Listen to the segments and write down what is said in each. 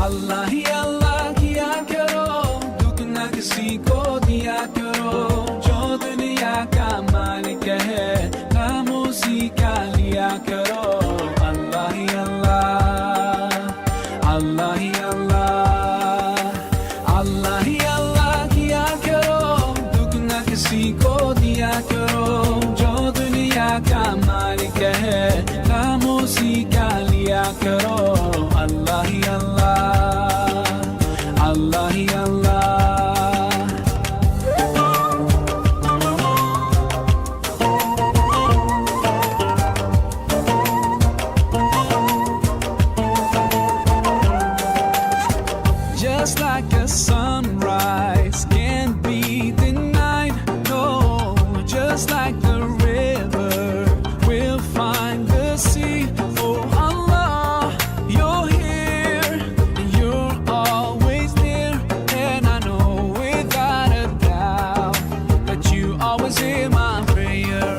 अल्लाह ही अल्लाह किया करो, दुख न किसी को दिया करो, जो दुनिया का मालिक है काम उसी का लिया करो। अल्लाह ही अल्लाह, अल्लाह ही अल्लाह, अल्लाह ही अल्लाह किया करो, दुख न किसी को दिया करो, जो दुनिया का मालिक है काम उसी का लिया करो। अल्लाह ही अल्लाह, अल्लाह ही अल्लाह। Just like a sunrise can't be denied, no, just like the river will find the sea. Oh Allah, you're here, you're always near, and I know without a doubt that you always hear my prayer.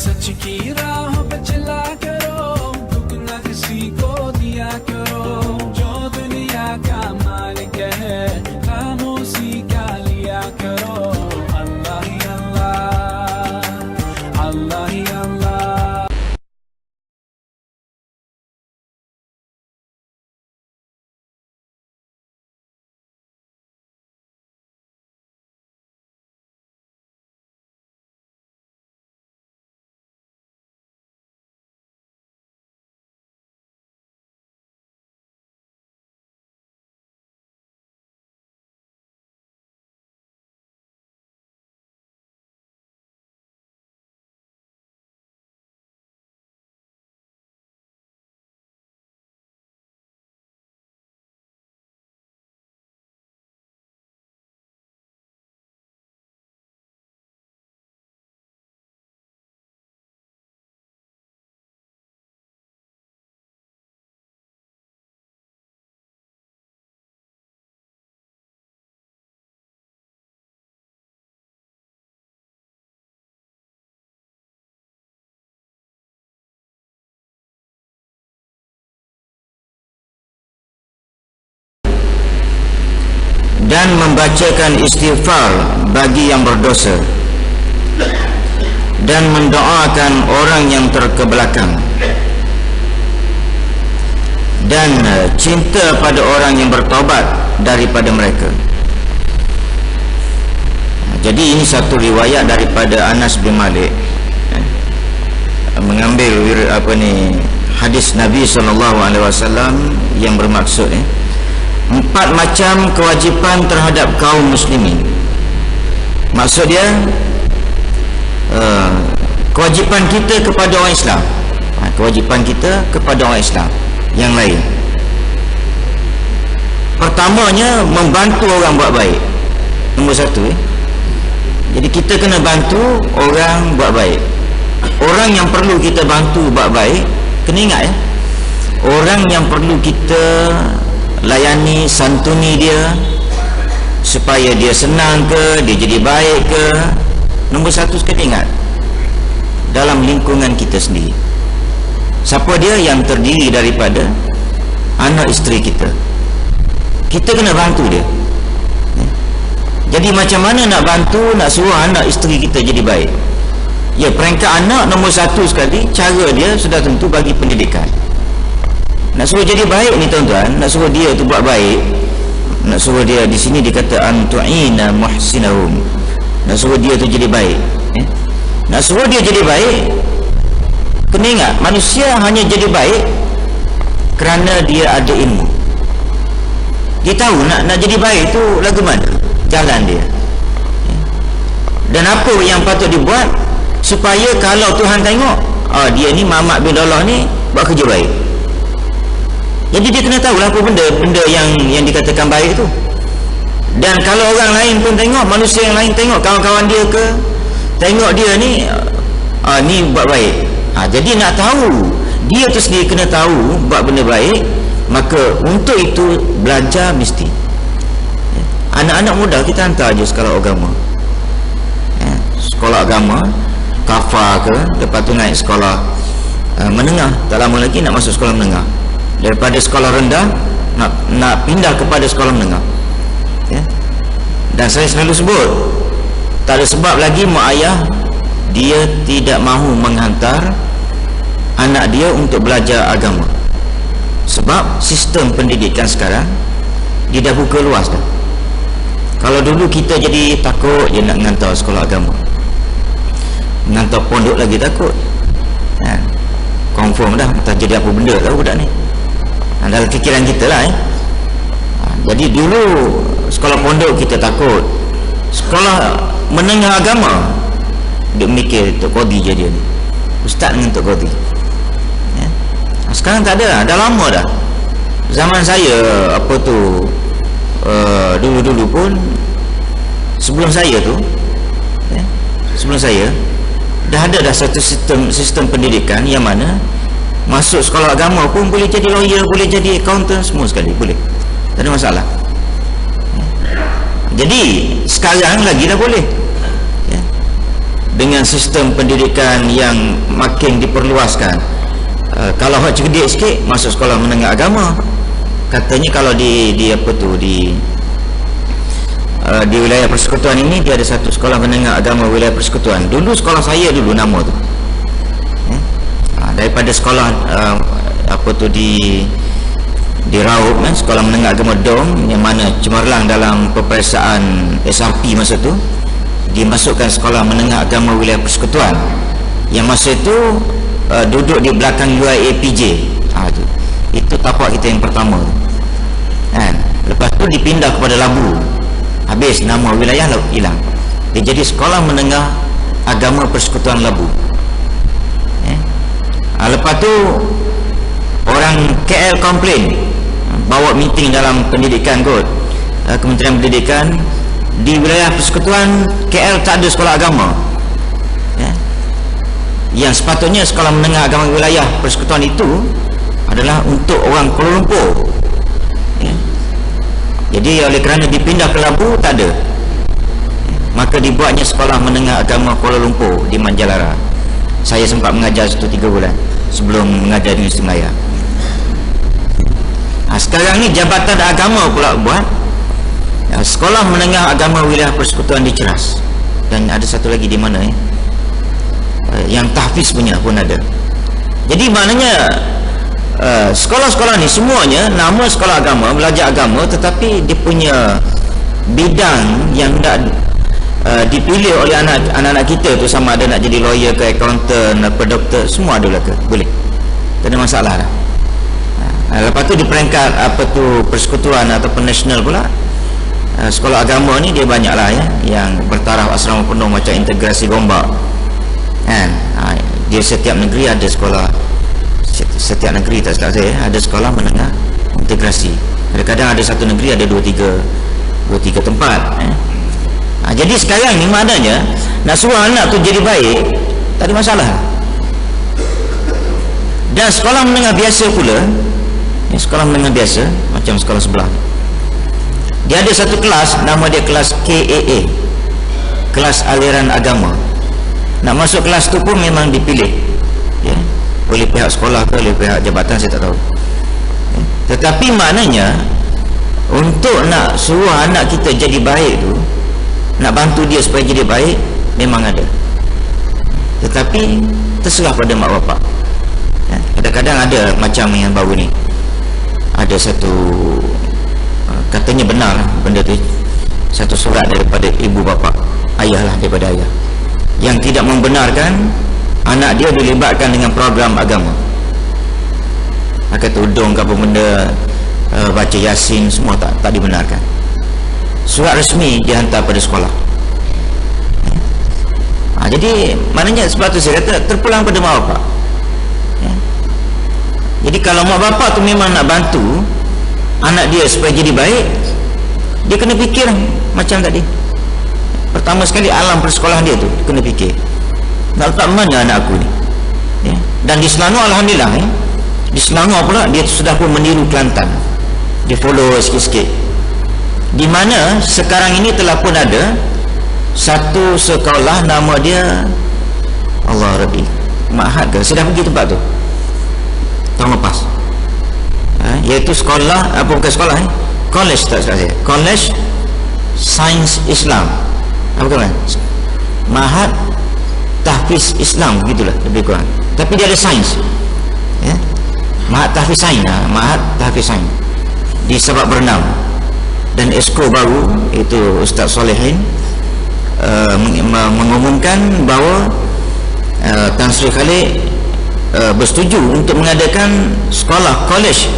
सच की राह पे चला करो, दुख न किसी को दिया करो, जो दुनिया का मालिक है काम उसी का लिया करो। अल्लाह ही अल्लाह, अल्लाह ही अल्लाह। dan membacakan istighfar bagi yang berdosa dan mendoakan orang yang terkebelakang dan cinta pada orang yang bertaubat daripada mereka. Jadi ini satu riwayat daripada Anas bin Malik mengambil hadis Nabi SAW yang bermaksud 4 macam kewajipan terhadap kaum muslimin. Maksud dia kewajipan kita kepada orang Islam, kewajipan kita kepada orang Islam yang lain. Pertamanya membantu orang buat baik, nombor 1 Jadi kita kena bantu orang buat baik. Orang yang perlu kita bantu buat baik, kena ingat orang yang perlu kita layani, santuni dia supaya dia senang ke, dia jadi baik ke, nombor 1 sekali ingat, dalam lingkungan kita sendiri. Siapa dia? Yang terdiri daripada anak isteri kita. Kita kena bantu dia. Jadi macam mana nak bantu, nak suruh anak isteri kita jadi baik? Ya, peringkat anak nombor 1 sekali, cara dia sudah tentu bagi pendidikan. Nak suruh jadi baik ni tuan-tuan, nak suruh dia tu buat baik, nak suruh dia, di sini dikata antu'ina muhsinahum, nak suruh dia tu jadi baik. Nak suruh dia jadi baik, kena ingat manusia hanya jadi baik kerana dia ada ilmu. Dia tahu nak jadi baik tu lagu mana, jalan dia, dan apa yang patut dibuat supaya kalau Tuhan tengok, dia ni Muhammad bin Abdullah ni buat kerja baik. Jadi dia kena tahu lah apa benda yang dikatakan baik tu. Dan kalau orang lain pun tengok, manusia yang lain tengok, kawan-kawan dia ke, tengok dia ni ni buat baik. Jadi nak tahu, dia tu sendiri kena tahu buat benda baik. Maka untuk itu belajar mesti. Anak-anak muda kita hantar je sekolah agama, sekolah agama, kafar ke, lepas tu naik sekolah menengah. Tak lama lagi nak masuk sekolah menengah. Daripada sekolah rendah nak pindah kepada sekolah menengah, ya. Dan saya selalu sebut, tak ada sebab lagi mak ayah dia tidak mahu menghantar anak dia untuk belajar agama. Sebab sistem pendidikan sekarang dia dah buka luas dah. Kalau dulu kita jadi takut je nak menghantar sekolah agama, menghantar pondok lagi takut, kan? Confirm dah tak jadi apa benda tahu budak ni. Dalam fikiran kita lah, Jadi dulu sekolah pondok kita takut, sekolah menengah agama dia mikir Tok Qadi je dia ni, ustaz dengan Tok Qadi, ya? Sekarang tak ada, dah lama dah. Zaman saya dulu-dulu pun, sebelum saya tu, ya, sebelum saya dah ada satu sistem pendidikan yang mana masuk sekolah agama pun boleh jadi lawyer, boleh jadi accountant, semua sekali boleh, tak ada masalah, ya. Jadi sekarang lagi dah boleh, ya, dengan sistem pendidikan yang makin diperluaskan. Kalau hak cerdik sikit masuk sekolah menengah agama. Katanya kalau di wilayah persekutuan ini dia ada satu sekolah menengah agama wilayah persekutuan. Dulu sekolah saya dulu nama tu, ya? Daripada sekolah di Raub, kan, sekolah menengah agama Dom, yang mana cemerlang dalam peperiksaan SRP masa tu, dimasukkan sekolah menengah agama wilayah persekutuan, yang masa itu duduk di belakang UiAPJ. Itu tapak kita yang pertama, kan? Lepas tu dipindah kepada Labu, habis nama wilayah hilang, dia jadi sekolah menengah agama persekutuan Labu, ya? Lepas tu orang KL komplain, bawa meeting dalam pendidikan kot, Kementerian Pendidikan, di wilayah persekutuan KL tak ada sekolah agama, ya? Yang sepatutnya sekolah menengah agama wilayah persekutuan itu adalah untuk orang Kuala Lumpur, ya? Jadi oleh kerana dipindah ke Labu tak ada, ya? Maka dibuatnya sekolah menengah agama Kuala Lumpur di Manjalara. Saya sempat mengajar situ 3 bulan sebelum mengajar di Universiti Melaya. Sekarang ni Jabatan Agama pula buat, ya, sekolah menengah agama wilayah persekutuan di Ceras, dan ada satu lagi di mana, ya? Yang tahfiz punya pun ada. Jadi maknanya sekolah-sekolah ni semuanya nama sekolah agama, belajar agama, tetapi dia punya bidang yang nak dipilih oleh anak-anak kita tu, sama ada nak jadi lawyer ke accountant apa doktor, semua ada belaka, boleh, tak ada masalah lah. Lepas tu di peringkat persekutuan ataupun nasional pula, sekolah agama ni dia banyak lah, ya, yang bertaraf asrama penuh macam integrasi Gombak, kan? Dia setiap negeri ada sekolah, setiap negeri tak silap saya ada sekolah menengah integrasi. Kadang-kadang ada satu negeri ada 2-3 tempat, ya. Jadi sekarang ni maknanya nak suruh anak tu jadi baik tak ada masalah. Dan sekolah menengah biasa pula, ya, sekolah menengah biasa macam sekolah sebelah, dia ada satu kelas, nama dia kelas KAA, kelas aliran agama. Nak masuk kelas tu pun memang dipilih, ya, oleh pihak sekolah ke oleh pihak jabatan, saya tak tahu, ya. Tetapi maknanya untuk nak suruh anak kita jadi baik tu, nak bantu dia supaya jadi baik, memang ada, tetapi terserah pada mak bapak, ya. Kadang-kadang ada macam yang baru ni, ada satu katanya benar benda tu, satu surat daripada ibu bapa, ayah lah, daripada ayah, yang tidak membenarkan anak dia dilibatkan dengan program agama. Maka tudung ke apa benda, baca Yasin, semua tak dibenarkan. Surat resmi dihantar pada sekolah, ya. Jadi maknanya sebab tu saya kata terpulang pada mak bapak, ya. Jadi kalau mak bapak tu memang nak bantu anak dia supaya jadi baik, dia kena fikir macam tadi. Pertama sekali alam persekolahan dia tu kena fikir, nak letak mana anak aku ni, ya. Dan di Selangor alhamdulillah, ya, di Selangor pula dia sudah pun meniru Kelantan, dia follow sikit-sikit, di mana sekarang ini telah pun ada satu sekolah nama dia Allah Rabbi Ma'had ke, saya dah pergi tempat tu tahun lepas, iaitu sekolah, apa bukan sekolah, college, tak salah saya, College Sains Islam, apa kan, Mahat Tahfiz Islam, begitulah lebih kurang, tapi dia ada sains, ya. Mahat Tahfiz Sains, Mahat Tahfiz Sains di Sabak Bernam. Dan esko baru itu Ustaz Solehin mengumumkan bahawa Tan Sri Khalid bersetuju untuk mengadakan sekolah college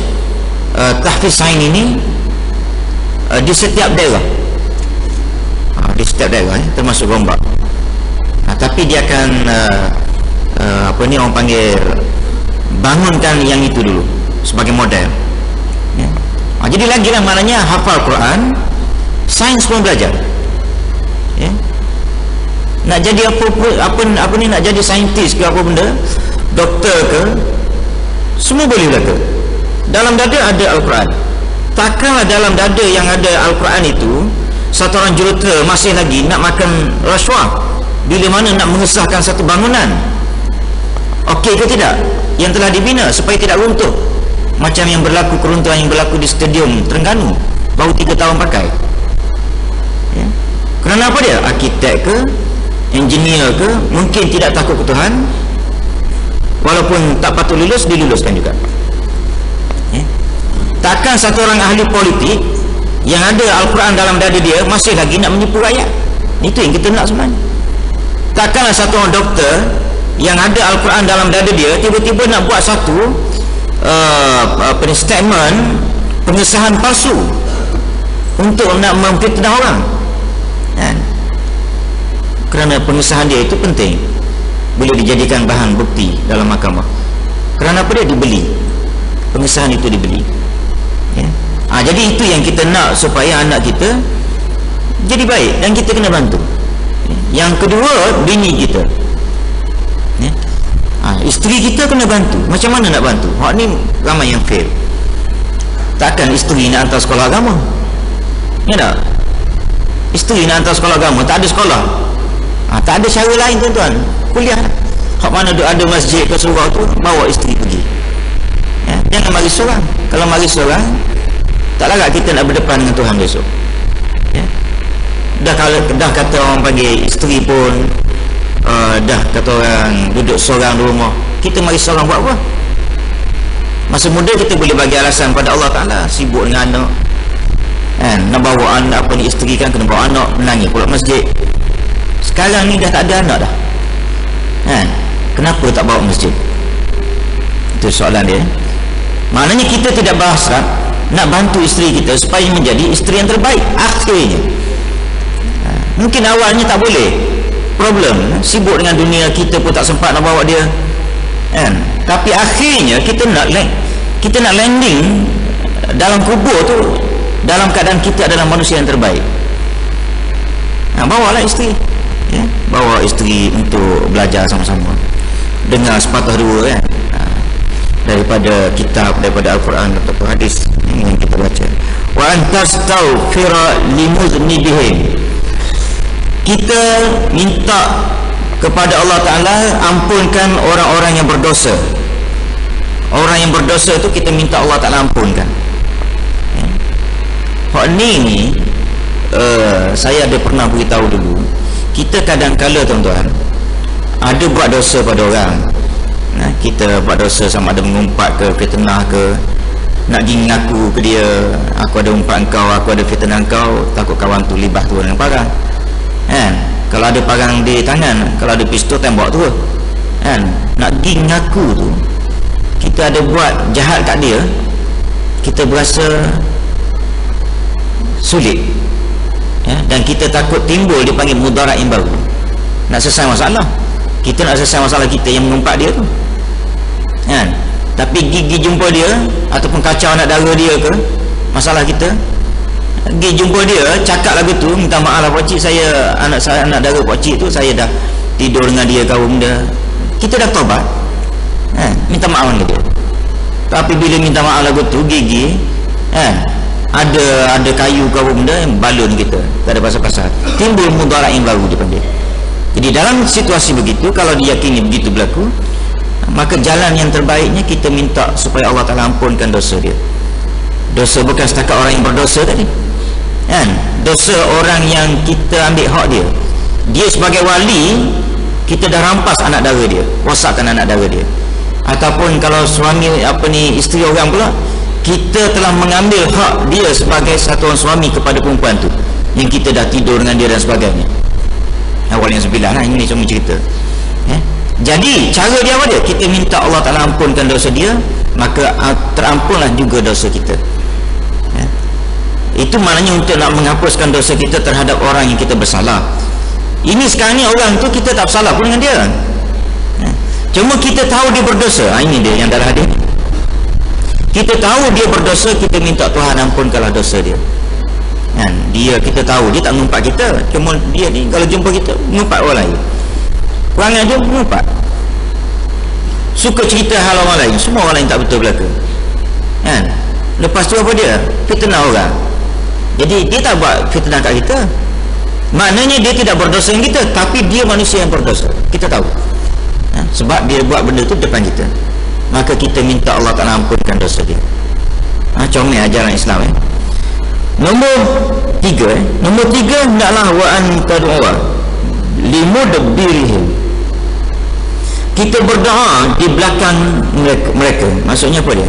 tahfiz sains ini di setiap daerah, di setiap daerah, termasuk Gombak. Tapi dia akan apa ni orang panggil, bangunkan yang itu dulu sebagai model, ya. Jadi lagi lah, maknanya hafal Quran, sains pun belajar, ya. Nak jadi apa ni, nak jadi saintis ke apa benda, doktor ke, semua boleh belaka. Dalam dada ada Al-Quran. Takkanlah dalam dada yang ada Al-Quran itu satu orang jurutera masih lagi nak makan rasuah bila mana nak mengesahkan satu bangunan. Okey ke tidak yang telah dibina supaya tidak runtuh, macam yang berlaku, keruntuhan yang berlaku di Stadium Terengganu baru 3 tahun pakai, ya. Kerana apa dia? Arkitek ke, engineer ke, mungkin tidak takut ke Tuhan, walaupun tak patut lulus, diluluskan juga, ya. Takkan satu orang ahli politik yang ada Al-Quran dalam dada dia masih lagi nak menipu rakyat. Itu yang kita nak sebenarnya. Takkanlah satu orang doktor yang ada Al-Quran dalam dada dia tiba-tiba nak buat satu statement pengesahan palsu untuk nak memfitnah orang, kan? Kerana pengesahan dia itu penting, boleh dijadikan bahan bukti dalam mahkamah. Kerana apa? Dia dibeli, pengesahan itu dibeli, ya. Jadi itu yang kita nak, supaya anak kita jadi baik dan kita kena bantu, ya. Yang kedua, bini kita, ya. Isteri kita kena bantu. Macam mana nak bantu? Hak ni ramai yang fail. Takkan isteri nak hantar sekolah agama, ya tak? Isteri nak hantar sekolah agama, tak ada sekolah, tak ada cara lain tuan-tuan, kuliah. Hak mana ada masjid ke surau tu, bawa isteri pergi, ya. Jangan mari seorang. Kalau mari seorang, tak larat kita nak berdepan dengan Tuhan besok, ya. Dah kata orang panggil isteri pun dah kata orang duduk seorang di rumah, kita mari seorang buat apa? Masa muda kita boleh bagi alasan pada Allah Ta'ala, sibuk dengan anak, kan? Nak bawa anak, apa ni, isteri kan kena bawa anak, menangis pula masjid. Sekarang ni dah tak ada anak dah, kan? Kenapa tak bawa masjid? Itu soalan dia. Maknanya kita tidak berhasrat nak bantu isteri kita supaya menjadi isteri yang terbaik akhirnya. Mungkin awalnya tak boleh, problem, sibuk dengan dunia, kita pun tak sempat nak bawa dia, kan? Tapi akhirnya kita nak landing dalam kubur tu dalam keadaan kita adalah manusia yang terbaik. Bawalah isteri, ya? Bawa isteri untuk belajar sama-sama, dengar sepatah dua, kan? Daripada kitab, daripada Al-Quran atau hadis yang kita baca. Wa antastaghfira limuznibihim, kita minta kepada Allah Ta'ala ampunkan orang-orang yang berdosa. Orang yang berdosa itu kita minta Allah Ta'ala ampunkan, ya. Hak ni saya ada pernah beritahu dulu, kita kadang-kala tuan-tuan ada buat dosa pada orang. Kita buat dosa, sama ada mengumpat ke, fitnah ke, nak pergi mengaku ke dia, aku ada umpat engkau, aku ada fitnah engkau, takut kawan tu libah tu dengan parang, kan? Kalau ada parang di tangan, kalau ada pistol tembak tu, kan? Nak pergi mengaku tu, kita ada buat jahat kat dia, kita berasa sulit, ya? Dan kita takut timbul dia panggil mudarat yang baru. Nak selesai masalah, kita nak selesai masalah kita yang mengumpat dia tu, kan? Tapi gigi jumpa dia ataupun kacau anak dara dia ke, masalah kita, pergi jumpa dia, cakap lagu tu, minta maaf lah pakcik, saya anak dara pakcik tu, saya dah tidur dengan dia kau benda. Kita dah taubat, minta maaf dengan dia. Tapi bila minta maaf lagu tu, gigi, ada kayu kau benda yang balun kita, tak ada pasal-pasal, timbul mudarat yang baru dia panggil. Jadi dalam situasi begitu, kalau diyakini begitu berlaku, maka jalan yang terbaiknya kita minta supaya Allah Ta'ala ampunkan dosa dia. Dosa bukan setakat orang yang berdosa tadi, kan? Dosa orang yang kita ambil hak dia. Dia sebagai wali, kita dah rampas anak dara dia, rosakkan anak dara dia. Ataupun kalau suami isteri orang pula, kita telah mengambil hak dia sebagai satu orang suami kepada perempuan tu, yang kita dah tidur dengan dia dan sebagainya. Awal yang 9 lah, ini cuma cerita. Jadi cara dia apa dia? Kita minta Allah Ta'ala ampunkan dosa dia, maka terampunlah juga dosa kita. Itu maknanya untuk nak menghapuskan dosa kita terhadap orang yang kita bersalah. Ini sekarang ni orang tu kita tak bersalah pun dengan dia, cuma kita tahu dia berdosa. Ini dia yang dalam hadis. Kita tahu dia berdosa, kita minta Tuhan ampunkanlah dosa dia. Dia kita tahu dia tak mengumpat kita, cuma dia ni kalau jumpa kita mengumpat orang lain, kurang aja mengumpat, suka cerita hal orang lain, semua orang lain tak betul belaka, kan? Lepas tu apa dia? Fitnah orang. Jadi dia tak buat fitnah kat kita, maknanya dia tidak berdosa dengan kita, tapi dia manusia yang berdosa, kita tahu, sebab dia buat benda tu depan kita, maka kita minta Allah Ta'ala ampunkan dosa dia. Comel ajaran Islam. Nombor 3, hendaklah wa antadua limudabbirihim, kita berdoa di belakang mereka. Maksudnya apa dia?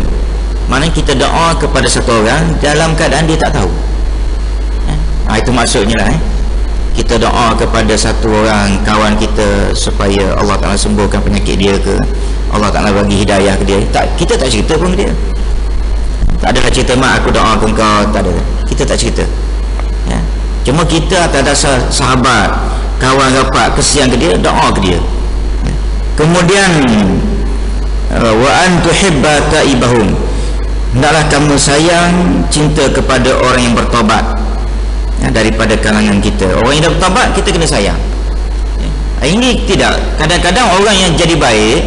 Maknanya kita doa kepada satu orang dalam keadaan dia tak tahu. Itu maksudnya lah. Kita doa kepada satu orang kawan kita supaya Allah Ta'ala sembuhkan penyakit dia ke, Allah Ta'ala bagi hidayah ke dia. Kita tak cerita pun ke dia. Tak adalah cerita, mak aku doa ke kau, tak ada. Kita tak cerita. Cuma kita atas dasar sahabat, kawan rapat, kesian ke dia, doa ke dia. Kemudian wa an tuhibba taibahum, hendaklah kamu sayang, cinta kepada orang yang bertobat, daripada kalangan kita. Orang yang dah bertobat kita kena sayang. Ini tidak, kadang-kadang orang yang jadi baik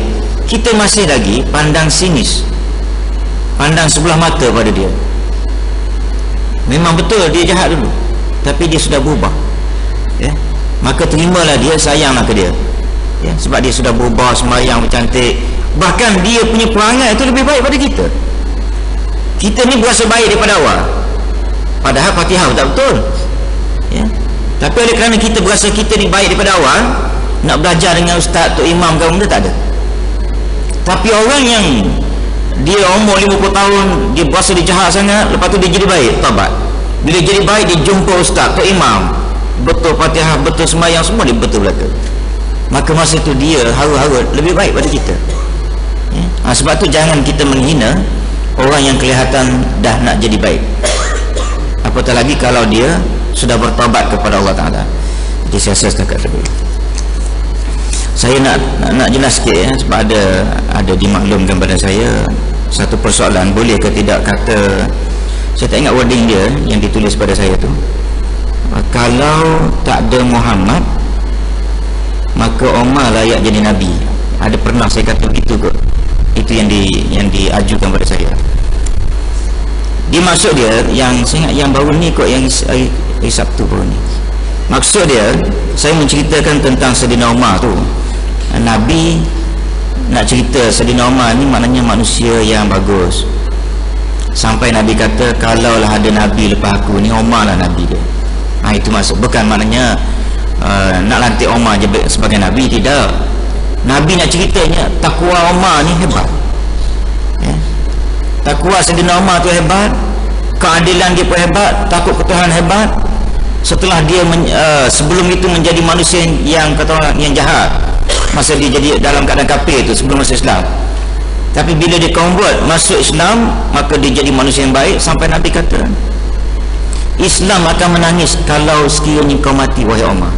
kita masih lagi pandang sinis, pandang sebelah mata pada dia. Memang betul dia jahat dulu, tapi dia sudah berubah, maka terimalah dia, sayanglah ke dia, sebab dia sudah berubah, sembahyang bercantik, bahkan dia punya perangai itu lebih baik pada kita. Kita ni berasa baik daripada awal, padahal Fatihah tak betul, tapi oleh kerana kita berasa kita ni baik daripada awal, nak belajar dengan ustaz, tok imam ke benda tak ada. Tapi orang yang dia umur 50 tahun, dia berasa dia jahat sangat, lepas tu dia jadi baik, tabat. Bila jadi baik, dia jumpa ustaz, tok imam, betul Fatihah, betul sembahyang, semua dia betul belaka, maka masa tu dia hara-hara lebih baik pada kita. Sebab tu jangan kita menghina orang yang kelihatan dah nak jadi baik, apatah lagi kalau dia sudah bertobat kepada Allah Ta'ala. Jadi saya rasa setakat dulu. Saya nak jelas sikit, sebab ada dimaklumkan pada saya satu persoalan, boleh ke tidak kata, saya tak ingat wording dia yang ditulis pada saya tu, kalau tak ada Muhammad maka Umar layak jadi Nabi. Ada pernah saya kata begitu kot. Itu yang diajukan pada saya. Dia maksud dia, yang saya ingat yang baru ni kot, yang hari Sabtu baru ni, maksud dia, saya menceritakan tentang Saidina Umar tu. Nabi nak cerita Saidina Umar ni maknanya manusia yang bagus, sampai Nabi kata kalaulah ada Nabi lepas aku ni, Umar lah Nabi dia. Itu maksud, bukan maknanya nak lantik Umar je sebagai Nabi, tidak. Nabi nak ceritanya takwa Umar ni hebat, takwa Saidina Umar tu hebat, keadilan dia pun hebat, takut ke Tuhan hebat. Setelah dia sebelum itu menjadi manusia yang kata orang yang jahat, masa dia jadi dalam keadaan kafir tu sebelum masuk Islam, tapi bila dia convert masuk Islam, maka dia jadi manusia yang baik, sampai Nabi kata Islam akan menangis kalau sekiranya kau mati wahai Umar.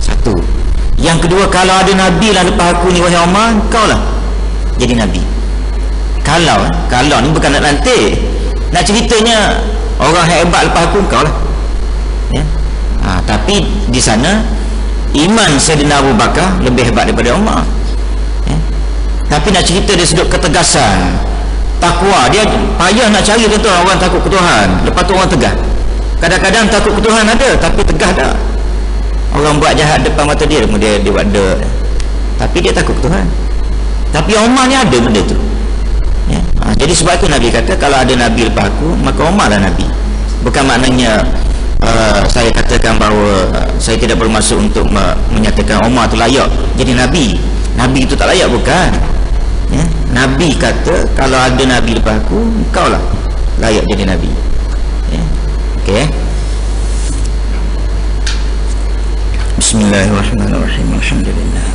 Satu. Yang kedua, kalau ada Nabi lah lepas aku ni wahai Umar, kau lah jadi Nabi. Kalau ni bukan nak lantik, nak ceritanya orang hebat lepas aku, kau lah, tapi di sana iman Sayyidina Abu Bakar lebih hebat daripada Umar, tapi nak cerita dari sudut ketegasan, takwa, dia payah nak cari tuan orang takut ke Tuhan, lepas tu orang tegah. Kadang-kadang takut ke Tuhan ada, tapi tegah tak. Orang buat jahat depan mata dia, dia buat tapi dia takut ke Tuhan. Tapi Umar ni ada benda tu, Jadi sebab itu Nabi kata kalau ada Nabi lepas aku, maka Umar lah Nabi. Bukan maknanya saya katakan bahawa saya tidak bermaksud untuk menyatakan Umar tu layak jadi Nabi. Nabi itu tak layak, bukan ya? Nabi kata kalau ada Nabi lepas aku, engkau lah layak jadi Nabi ya? Okey. Bismillahirrahmanirrahim. Alhamdulillah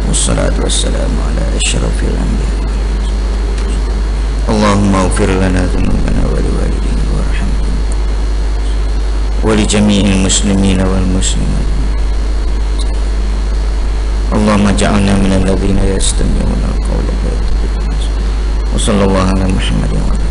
wassalatu wassalamu ala asyrafil anbiya. Allahumma ighfir lana dhunubana wa liwalidina warhamna wa li jami'il muslimina wal muslimat. Allahumma ja'alna minal ladzina yastami'una al-qawla fa yattabi'una ahsana. Wa sallallahu ala Muhammadin wa ala